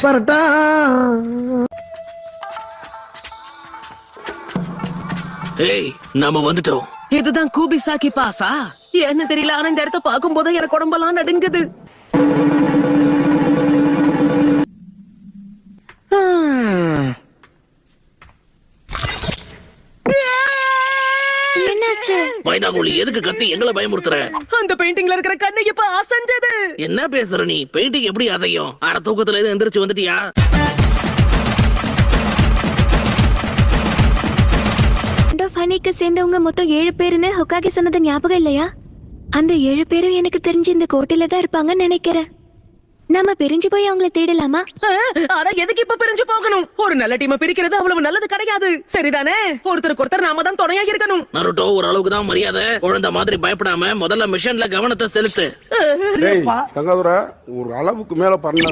பரட்டா. ஏய், நாம வந்துட்டோம். இதுதான் கூபிசாக்கி பாசா? என்ன தெரியல, ஆனா இந்த இடத்த பார்க்கும் போது எனக்கு உடம்பெல்லாம் நடுங்குது. என்னாச்சு? பைனாகுழி எதுக்கு கத்தி எங்களை பயமுறுத்துற? அந்த பெயிண்டிங்ல இருக்கிற கண்ணு இப்ப அசைஞ்சது. என்ன பேசுற நீ? பெயிண்டிங் எப்படி அசையும்? அட தூக்கத்துல இருந்து எந்திரிச்சு வந்துட்டியா? ஃபனிக்கு சேர்ந்தவங்க மொத்தம் 7 பேருன்னு ஹொக்காகி சொன்னது ஞாபகம் இல்லையா? அந்த 7 பேரும் எனக்கு தெரிஞ்சு இந்த கோட்டையில தான் இருப்பாங்கன்னு நினைக்கிறேன். நாம பிரிஞ்சு போய் அவங்கள தேடலாமா? ஆனா எதுக்கு இப்ப பிரிஞ்சு போகணும்? ஒரு நல்ல டீமை பிரிக்கிறது அவ்வளவு நல்லது கிடையாது, சரிதானே? ஒருத்தருக்கு ஒருத்தர் நாம தான் துணையா இருக்கணும். நருட்டோ, ஒரு அளவுக்கு தான் மரியாதை. குழந்தை மாதிரி பயப்படாம முதல்ல மிஷன்ல கவனத்தை செலுத்து. தங்காதுரை ஒரு அளவுக்கு மேல பண்ண